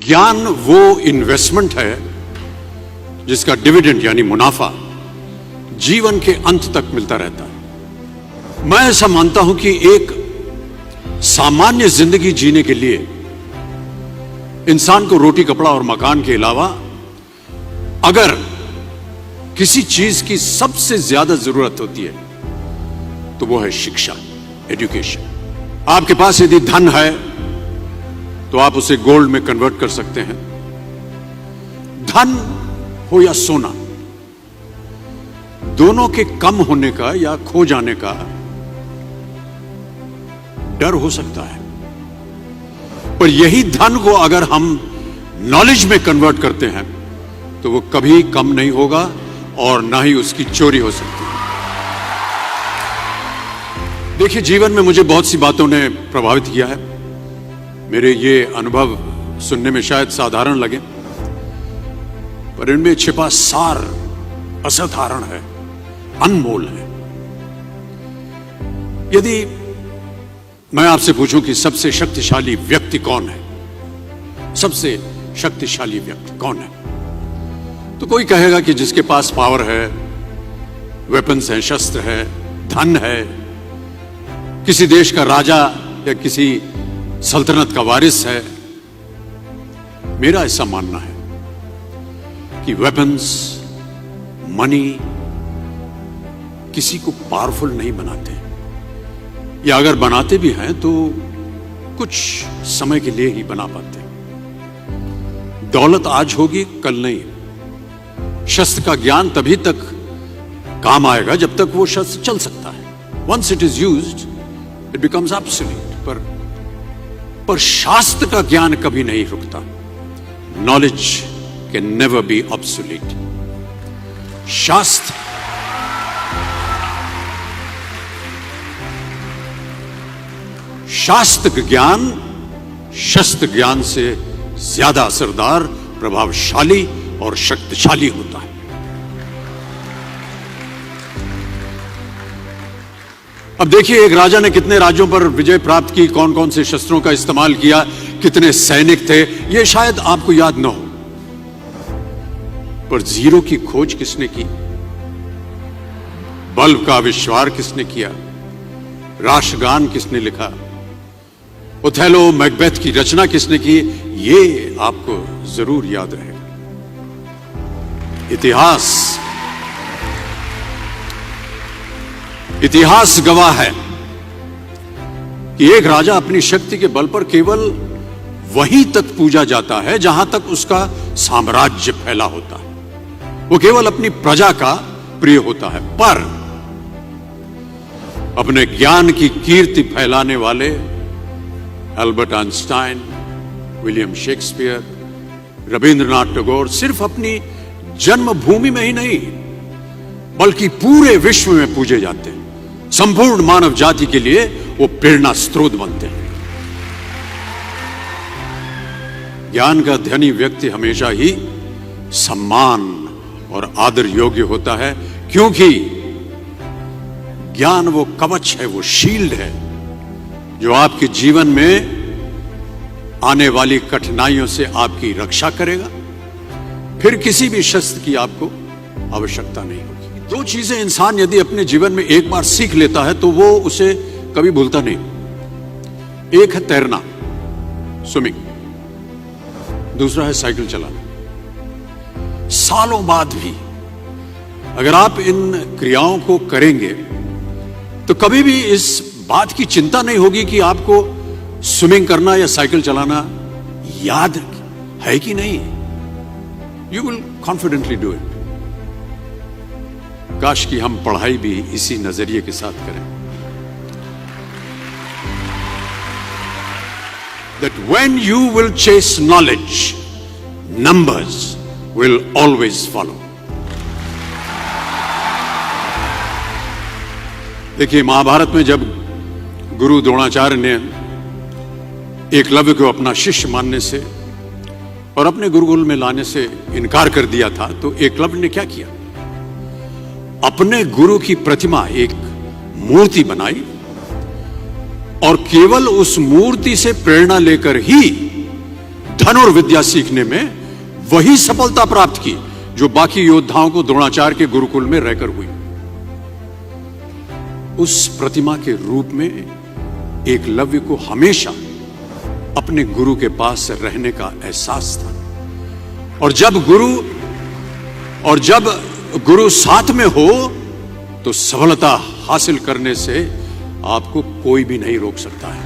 ज्ञान वो इन्वेस्टमेंट है जिसका डिविडेंड यानी मुनाफा जीवन के अंत तक मिलता रहता है। मैं ऐसा मानता हूं कि एक सामान्य जिंदगी जीने के लिए इंसान को रोटी कपड़ा और मकान के अलावा अगर किसी चीज की सबसे ज्यादा जरूरत होती है तो वो है शिक्षा, एजुकेशन। आपके पास यदि धन है तो आप उसे गोल्ड में कन्वर्ट कर सकते हैं। धन हो या सोना, दोनों के कम होने का या खो जाने का डर हो सकता है, पर यही धन को अगर हम नॉलेज में कन्वर्ट करते हैं तो वो कभी कम नहीं होगा और ना ही उसकी चोरी हो सकती है। देखिए, जीवन में मुझे बहुत सी बातों ने प्रभावित किया है। मेरे ये अनुभव सुनने में शायद साधारण लगे, पर इनमें छिपा सार असाधारण है, अनमोल है। यदि मैं आपसे पूछूं कि सबसे शक्तिशाली व्यक्ति कौन है, सबसे शक्तिशाली व्यक्ति कौन है, तो कोई कहेगा कि जिसके पास पावर है, वेपन्स हैं, शस्त्र है, धन है, किसी देश का राजा या किसी सल्तनत का वारिस है। मेरा ऐसा मानना है कि वेपन्स, मनी किसी को पावरफुल नहीं बनाते, या अगर बनाते भी हैं तो कुछ समय के लिए ही बना पाते। दौलत आज होगी, कल नहीं। शस्त्र का ज्ञान तभी तक काम आएगा जब तक वो शस्त्र चल सकता है। Once it is used it becomes absolute. पर शास्त्र का ज्ञान कभी नहीं रुकता। Knowledge can never be obsolete. शास्त्र ज्ञान शस्त्र ज्ञान से ज्यादा असरदार, प्रभावशाली और शक्तिशाली होता है। अब देखिए, एक राजा ने कितने राज्यों पर विजय प्राप्त की, कौन कौन से शस्त्रों का इस्तेमाल किया, कितने सैनिक थे, यह शायद आपको याद न हो, पर जीरो की खोज किसने की, बल्ब का आविष्कार किसने किया, राष्ट्रगान किसने लिखा, ओथेलो मैकबेथ की रचना किसने की, ये आपको जरूर याद रहेगा। इतिहास गवाह है कि एक राजा अपनी शक्ति के बल पर केवल वहीं तक पूजा जाता है जहां तक उसका साम्राज्य फैला होता है। वो केवल अपनी प्रजा का प्रिय होता है। पर अपने ज्ञान की कीर्ति फैलाने वाले Albert Einstein, William Shakespeare, Rabindranath Tagore सिर्फ अपनी जन्मभूमि में ही नहीं बल्कि पूरे विश्व में पूजे जाते हैं। संपूर्ण मानव जाति के लिए वो प्रेरणा स्रोत बनते हैं। ज्ञान का धनी व्यक्ति हमेशा ही सम्मान और आदर योग्य होता है, क्योंकि ज्ञान वो कवच है, वो शील्ड है जो आपके जीवन में आने वाली कठिनाइयों से आपकी रक्षा करेगा। फिर किसी भी शस्त्र की आपको आवश्यकता नहीं होगी। दो चीजें इंसान यदि अपने जीवन में एक बार सीख लेता है तो वो उसे कभी भूलता नहीं। एक है तैरना, स्विमिंग, दूसरा है साइकिल चलाना। सालों बाद भी अगर आप इन क्रियाओं को करेंगे तो कभी भी इस बात की चिंता नहीं होगी कि आपको स्विमिंग करना या साइकिल चलाना याद है कि नहीं। You will confidently do it. काश कि हम पढ़ाई भी इसी नजरिए के साथ करें, that when you will chase knowledge, numbers will always follow. देखिए, महाभारत में जब गुरु द्रोणाचार्य ने एकलव्य को अपना शिष्य मानने से और अपने गुरुकुल में लाने से इनकार कर दिया था, तो एकलव्य ने क्या किया, अपने गुरु की प्रतिमा, एक मूर्ति बनाई और केवल उस मूर्ति से प्रेरणा लेकर ही धन और विद्या सीखने में वही सफलता प्राप्त की जो बाकी योद्धाओं को द्रोणाचार्य के गुरुकुल में रहकर हुई। उस प्रतिमा के रूप में एकलव्य को हमेशा अपने गुरु के पास रहने का एहसास था। और जब गुरु साथ में हो तो सफलता हासिल करने से आपको कोई भी नहीं रोक सकता है।